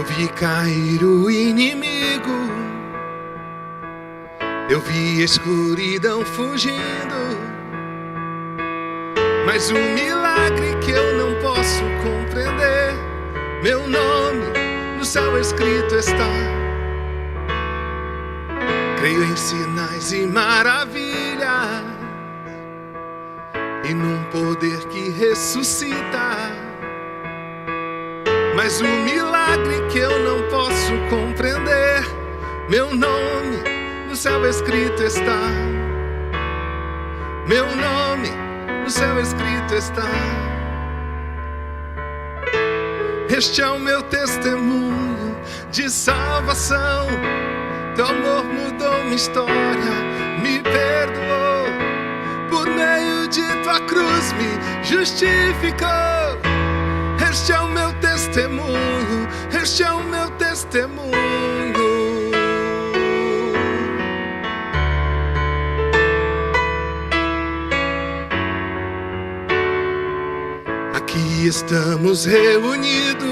Eu vi cair o inimigo, eu vi a escuridão fugindo, mas um milagre que eu não posso compreender. Meu nome no céu escrito está. Creio em sinais e maravilhas e num poder que ressuscita, mas um milagre que eu não posso compreender. Meu nome no céu escrito está. Meu nome no céu escrito está. Este é o meu testemunho de salvação. Teu amor mudou minha história, me perdoou. Por meio de tua cruz me justificou. Este é o meu testemunho, este é o meu testemunho. Aqui estamos reunidos,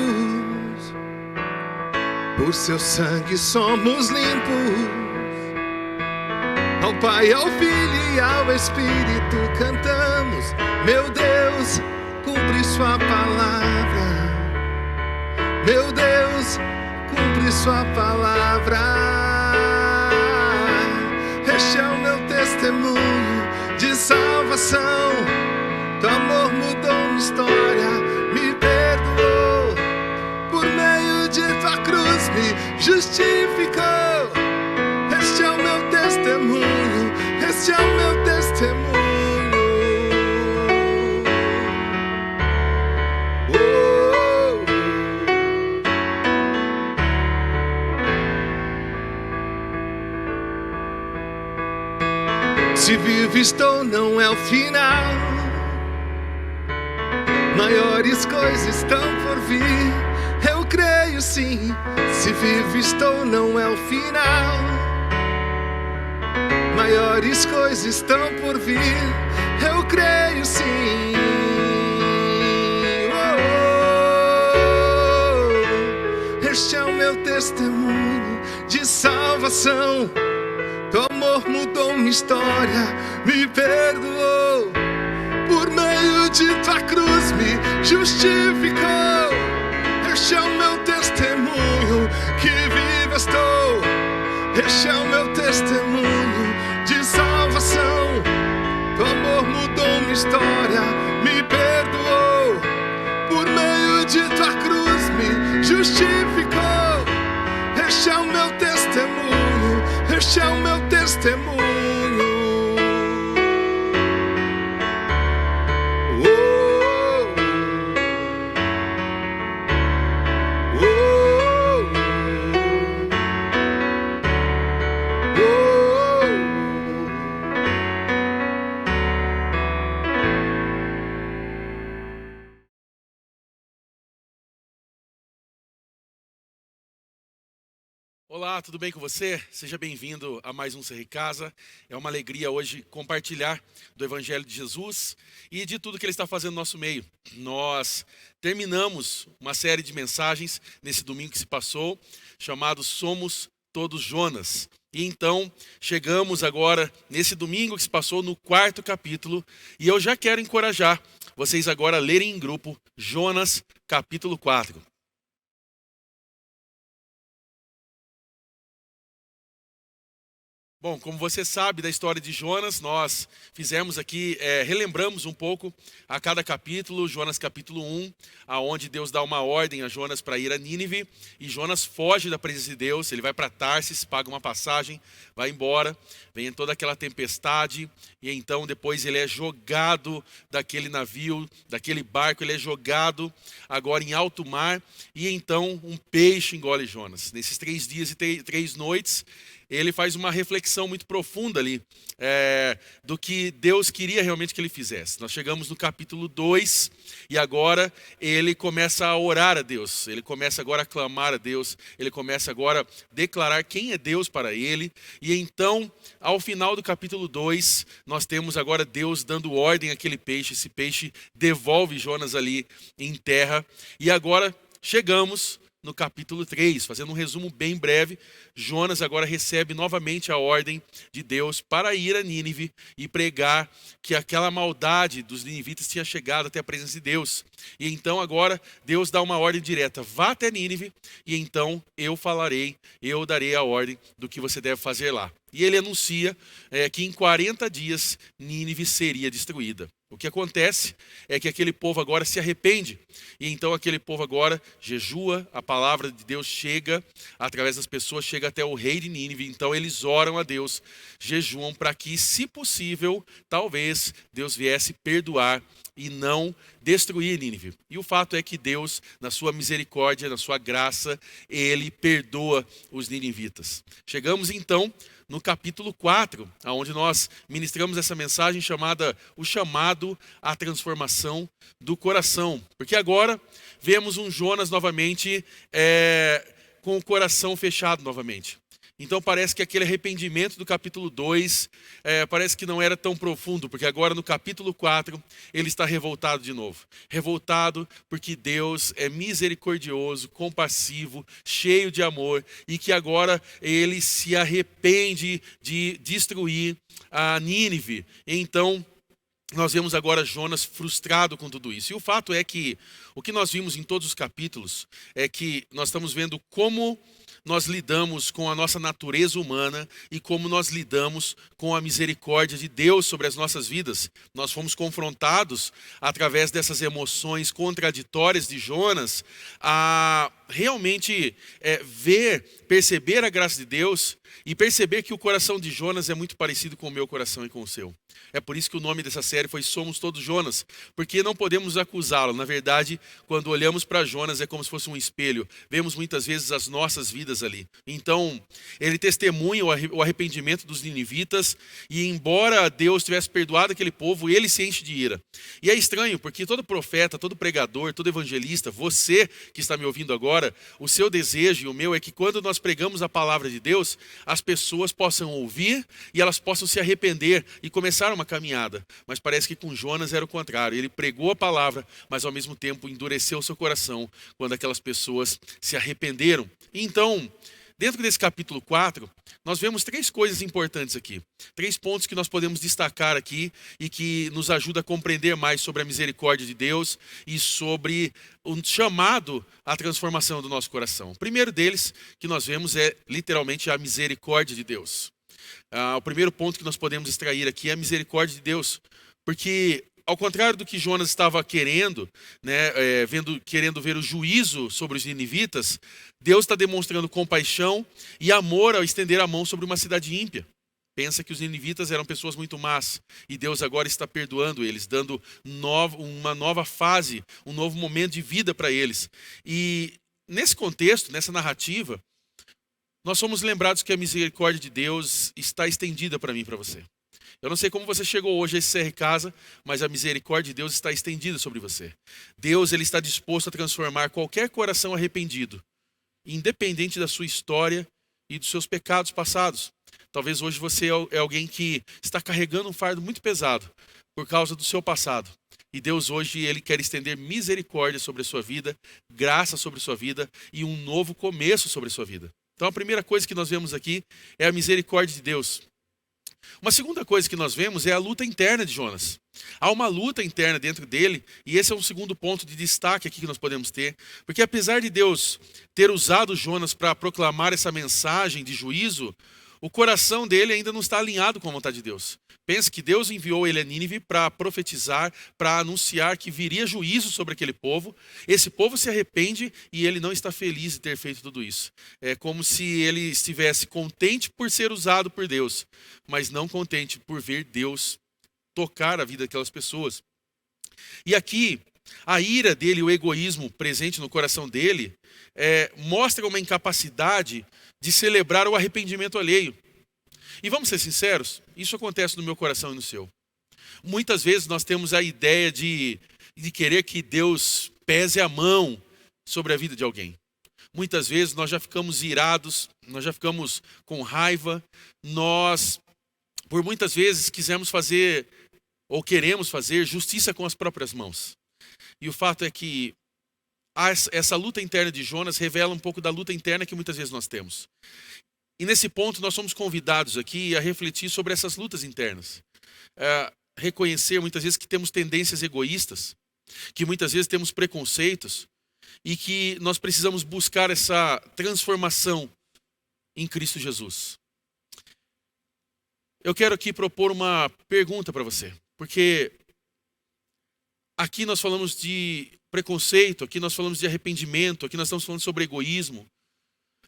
por seu sangue somos limpos. Ao Pai, ao Filho e ao Espírito cantamos. Meu Deus, cumpre sua palavra. Meu Deus, cumpre sua palavra. Este é o meu testemunho de salvação. Teu amor mudou minha história, me perdoou. Por meio de tua cruz me justificou. Este é o meu testemunho, este é o meu testemunho. Se vivo estou, não é o final. Maiores coisas estão por vir, eu creio sim. Se vivo estou, não é o final. Maiores coisas estão por vir, eu creio sim. Este é o meu testemunho de salvação. Teu amor mudou minha história, me perdoou. Por meio de tua cruz me justificou. Este é o meu testemunho, que vivo estou. Este é o meu testemunho de salvação. Teu amor mudou minha história, me perdoou. Por meio de tua cruz me justificou. Este é o meu testemunho, este é o meu testemunho. Olá, tudo bem com você? Seja bem-vindo a mais um Ser Casa. É uma alegria hoje compartilhar do Evangelho de Jesus e de tudo que Ele está fazendo no nosso meio. Nós terminamos uma série de mensagens nesse domingo que se passou, chamado Somos Todos Jonas. E então, chegamos agora, nesse domingo que se passou, no 4º capítulo, e eu já quero encorajar vocês agora a lerem em grupo Jonas, capítulo 4. Bom, como você sabe da história de Jonas, nós fizemos aqui, relembramos um pouco a cada capítulo, Jonas capítulo 1, aonde Deus dá uma ordem a Jonas para ir a Nínive, e Jonas foge da presença de Deus, ele vai para Tarsis, paga uma passagem, vai embora, vem toda aquela tempestade, e então depois ele é jogado daquele navio, daquele barco, ele é jogado agora em alto mar, e então um peixe engole Jonas. Nesses 3 dias e 3 noites, ele faz uma reflexão muito profunda ali do que Deus queria realmente que ele fizesse. Nós chegamos no capítulo 2 e agora ele começa a orar a Deus, ele começa agora a clamar a Deus, ele começa agora a declarar quem é Deus para ele. E então, ao final do capítulo 2, nós temos agora Deus dando ordem àquele peixe, esse peixe devolve Jonas ali em terra. E agora chegamos no capítulo 3. Fazendo um resumo bem breve, Jonas agora recebe novamente a ordem de Deus para ir a Nínive e pregar que aquela maldade dos ninivitas tinha chegado até a presença de Deus. E então agora Deus dá uma ordem direta: vá até Nínive e então eu falarei, eu darei a ordem do que você deve fazer lá. E ele anuncia que em 40 dias Nínive seria destruída. O que acontece é que aquele povo agora se arrepende. E então aquele povo agora jejua, a palavra de Deus chega, através das pessoas, chega até o rei de Nínive. Então eles oram a Deus, jejuam para que, se possível, talvez Deus viesse perdoar e não destruir Nínive. E o fato é que Deus, na sua misericórdia, na sua graça, ele perdoa os ninivitas. Chegamos então no capítulo 4, onde nós ministramos essa mensagem chamada O Chamado à Transformação do Coração. Porque agora vemos um Jonas novamente com o coração fechado novamente. Então parece que aquele arrependimento do capítulo 2 parece que não era tão profundo, porque agora no capítulo 4 ele está revoltado de novo. Revoltado porque Deus é misericordioso, compassivo, cheio de amor, e que agora ele se arrepende de destruir a Nínive. Então nós vemos agora Jonas frustrado com tudo isso. E o fato é que o que nós vimos em todos os capítulos é que nós estamos vendo como nós lidamos com a nossa natureza humana e como nós lidamos com a misericórdia de Deus sobre as nossas vidas. Nós fomos confrontados, através dessas emoções contraditórias de Jonas, a realmente perceber a graça de Deus e perceber que o coração de Jonas é muito parecido com o meu coração e com o seu. É por isso que o nome dessa série foi Somos Todos Jonas, porque não podemos acusá-lo. Na verdade, quando olhamos para Jonas é como se fosse um espelho. Vemos muitas vezes as nossas vidas ali. Então, ele testemunha o arrependimento dos ninivitas e, embora Deus tivesse perdoado aquele povo, ele se enche de ira. E é estranho, porque todo profeta, todo pregador, todo evangelista, você que está me ouvindo agora, o seu desejo e o meu é que quando nós pregamos a palavra de Deus, as pessoas possam ouvir e elas possam se arrepender e começar uma caminhada. Mas parece que com Jonas era o contrário. Ele pregou a palavra, mas ao mesmo tempo endureceu o seu coração quando aquelas pessoas se arrependeram. E então, dentro desse capítulo 4, nós vemos 3 coisas importantes aqui. 3 pontos que nós podemos destacar aqui e que nos ajuda a compreender mais sobre a misericórdia de Deus e sobre o chamado à transformação do nosso coração. O primeiro deles que nós vemos é literalmente a misericórdia de Deus. O primeiro ponto que nós podemos extrair aqui é a misericórdia de Deus. Porque, ao contrário do que Jonas estava querendo, querendo ver o juízo sobre os ninivitas, Deus está demonstrando compaixão e amor ao estender a mão sobre uma cidade ímpia. Pensa que os ninivitas eram pessoas muito más e Deus agora está perdoando eles, dando uma nova fase, um novo momento de vida para eles. E nesse contexto, nessa narrativa, nós somos lembrados que a misericórdia de Deus está estendida para mim e para você. Eu não sei como você chegou hoje a esse CR Casa, mas a misericórdia de Deus está estendida sobre você. Deus, ele está disposto a transformar qualquer coração arrependido, independente da sua história e dos seus pecados passados. Talvez hoje você é alguém que está carregando um fardo muito pesado por causa do seu passado. E Deus hoje, ele quer estender misericórdia sobre a sua vida, graça sobre a sua vida e um novo começo sobre a sua vida. Então a primeira coisa que nós vemos aqui é a misericórdia de Deus. Uma segunda coisa que nós vemos é a luta interna de Jonas. Há uma luta interna dentro dele, e esse é um segundo ponto de destaque aqui que nós podemos ter, porque apesar de Deus ter usado Jonas para proclamar essa mensagem de juízo, o coração dele ainda não está alinhado com a vontade de Deus. Pense que Deus enviou ele a Nínive para profetizar, para anunciar que viria juízo sobre aquele povo. Esse povo se arrepende e ele não está feliz de ter feito tudo isso. É como se ele estivesse contente por ser usado por Deus, mas não contente por ver Deus tocar a vida daquelas pessoas. E aqui, a ira dele, o egoísmo presente no coração dele, mostra uma incapacidade de celebrar o arrependimento alheio. E vamos ser sinceros, isso acontece no meu coração e no seu. Muitas vezes nós temos a ideia de querer que Deus pese a mão sobre a vida de alguém. Muitas vezes nós já ficamos irados, nós já ficamos com raiva, nós, por muitas vezes, quisemos fazer ou queremos fazer justiça com as próprias mãos. E o fato é que essa luta interna de Jonas revela um pouco da luta interna que muitas vezes nós temos. E nesse ponto nós somos convidados aqui a refletir sobre essas lutas internas. Reconhecer muitas vezes que temos tendências egoístas, que muitas vezes temos preconceitos e que nós precisamos buscar essa transformação em Cristo Jesus. Eu quero aqui propor uma pergunta para você, porque aqui nós falamos de preconceito, aqui nós falamos de arrependimento, aqui nós estamos falando sobre egoísmo,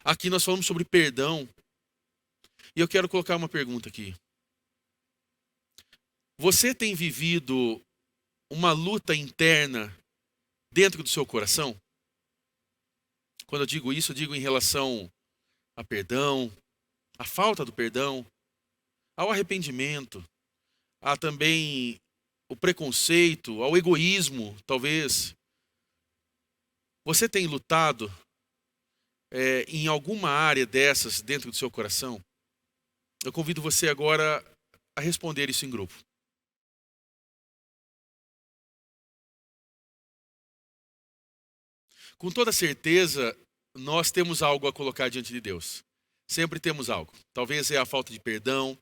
aqui nós falamos sobre perdão. E eu quero colocar uma pergunta aqui. Você tem vivido uma luta interna dentro do seu coração? Quando eu digo isso, eu digo em relação a perdão, a falta do perdão, ao arrependimento, a também o preconceito, ao egoísmo, talvez. Você tem lutado em alguma área dessas dentro do seu coração? Eu convido você agora a responder isso em grupo. Com toda certeza, nós temos algo a colocar diante de Deus. Sempre temos algo. Talvez é a falta de perdão,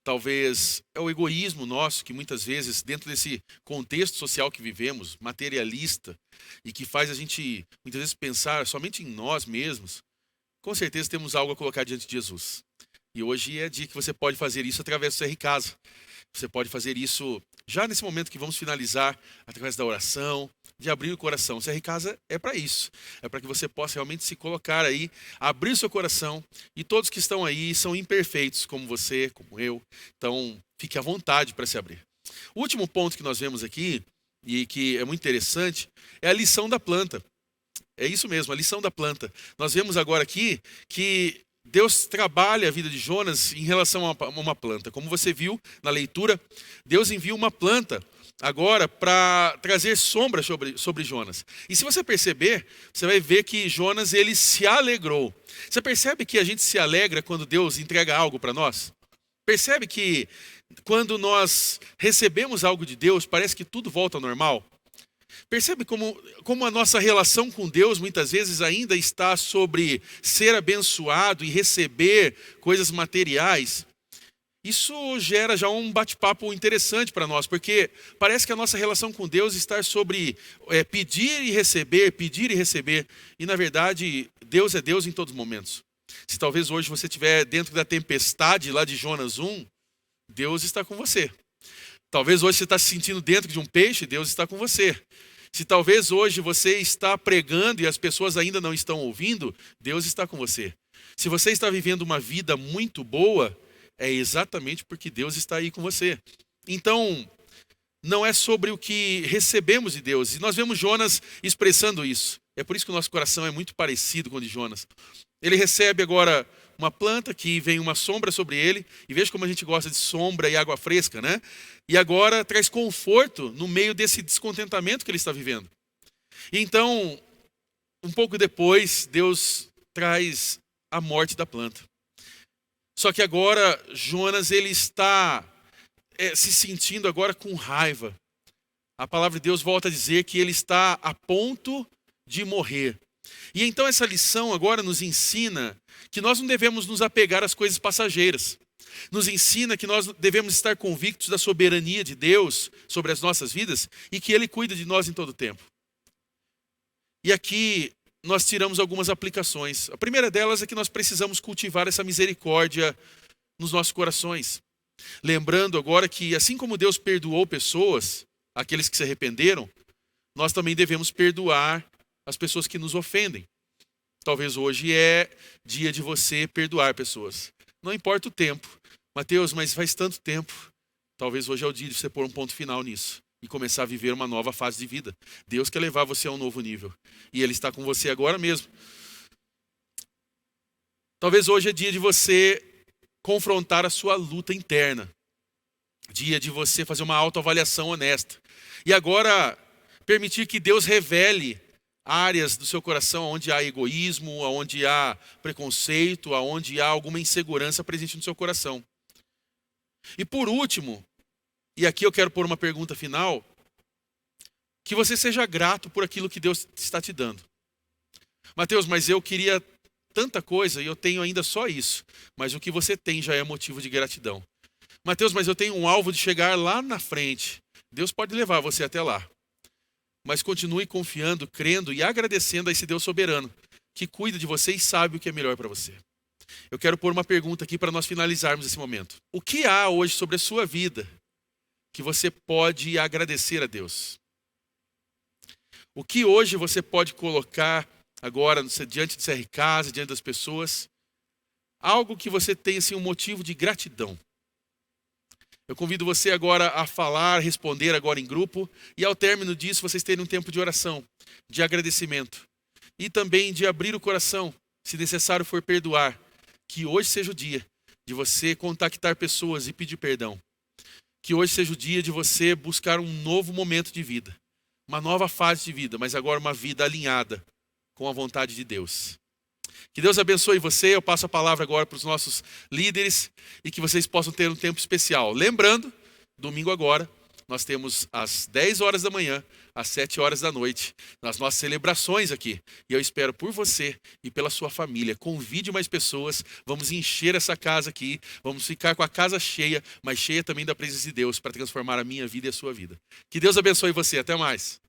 talvez é o egoísmo nosso, que muitas vezes, dentro desse contexto social que vivemos, materialista, e que faz a gente, muitas vezes, pensar somente em nós mesmos, com certeza temos algo a colocar diante de Jesus. E hoje é dia que você pode fazer isso através do CR Casa. Você pode fazer isso já nesse momento que vamos finalizar, através da oração, de abrir o coração. O CR Casa é para isso. É para que você possa realmente se colocar aí, abrir o seu coração. E todos que estão aí são imperfeitos, como você, como eu. Então, fique à vontade para se abrir. O último ponto que nós vemos aqui, e que é muito interessante, é a lição da planta. É isso mesmo, a lição da planta. Nós vemos agora aqui que Deus trabalha a vida de Jonas em relação a uma planta. Como você viu na leitura, Deus envia uma planta agora para trazer sombra sobre Jonas. E se você perceber, você vai ver que Jonas ele se alegrou. Você percebe que a gente se alegra quando Deus entrega algo para nós? Percebe que quando nós recebemos algo de Deus, parece que tudo volta ao normal? Percebe como a nossa relação com Deus muitas vezes ainda está sobre ser abençoado e receber coisas materiais? Isso gera já um bate-papo interessante para nós, porque parece que a nossa relação com Deus está sobre pedir e receber, pedir e receber. E na verdade, Deus é Deus em todos os momentos. Se talvez hoje você estiver dentro da tempestade lá de Jonas 1, Deus está com você. Talvez hoje você está se sentindo dentro de um peixe, Deus está com você. Se talvez hoje você está pregando e as pessoas ainda não estão ouvindo, Deus está com você. Se você está vivendo uma vida muito boa, é exatamente porque Deus está aí com você. Então, não é sobre o que recebemos de Deus. E nós vemos Jonas expressando isso. É por isso que o nosso coração é muito parecido com o de Jonas. Ele recebe agora uma planta que vem uma sombra sobre ele. E veja como a gente gosta de sombra e água fresca, né? E agora traz conforto no meio desse descontentamento que ele está vivendo. E então, um pouco depois, Deus traz a morte da planta. Só que agora Jonas ele está se sentindo agora com raiva. A palavra de Deus volta a dizer que ele está a ponto de morrer. E então essa lição agora nos ensina que nós não devemos nos apegar às coisas passageiras. Nos ensina que nós devemos estar convictos da soberania de Deus sobre as nossas vidas e que Ele cuida de nós em todo o tempo. E aqui nós tiramos algumas aplicações. A primeira delas é que nós precisamos cultivar essa misericórdia nos nossos corações. Lembrando agora que assim como Deus perdoou pessoas, aqueles que se arrependeram, nós também devemos perdoar as pessoas que nos ofendem. Talvez hoje é dia de você perdoar pessoas. Não importa o tempo. Mateus, mas faz tanto tempo. Talvez hoje é o dia de você pôr um ponto final nisso e começar a viver uma nova fase de vida. Deus quer levar você a um novo nível. E Ele está com você agora mesmo. Talvez hoje é dia de você confrontar a sua luta interna. Dia de você fazer uma autoavaliação honesta. E agora permitir que Deus revele áreas do seu coração onde há egoísmo, onde há preconceito, onde há alguma insegurança presente no seu coração. E por último, e aqui eu quero pôr uma pergunta final, Que você seja grato por aquilo que Deus está te dando. Mateus, mas eu queria tanta coisa e eu tenho ainda só isso. Mas o que você tem já é motivo de gratidão. Mateus, mas eu tenho um alvo de chegar lá na frente. Deus pode levar você até lá. Mas continue confiando, crendo e agradecendo a esse Deus soberano, que cuida de você e sabe o que é melhor para você. Eu quero pôr uma pergunta aqui para nós finalizarmos esse momento. O que há hoje sobre a sua vida que você pode agradecer a Deus? O que hoje você pode colocar agora diante do CRCasa, diante das pessoas? Algo que você tenha assim, um motivo de gratidão. Eu convido você agora a falar, responder agora em grupo. E ao término disso, vocês terem um tempo de oração, de agradecimento. E também de abrir o coração, se necessário for perdoar. Que hoje seja o dia de você contactar pessoas e pedir perdão. Que hoje seja o dia de você buscar um novo momento de vida. Uma nova fase de vida, mas agora uma vida alinhada com a vontade de Deus. Que Deus abençoe você. Eu passo a palavra agora para os nossos líderes e que vocês possam ter um tempo especial. Lembrando, domingo agora, nós temos às 10 horas da manhã, às 7 horas da noite, nas nossas celebrações aqui. E eu espero por você e pela sua família. Convide mais pessoas, vamos encher essa casa aqui, vamos ficar com a casa cheia, mas cheia também da presença de Deus para transformar a minha vida e a sua vida. Que Deus abençoe você. Até mais.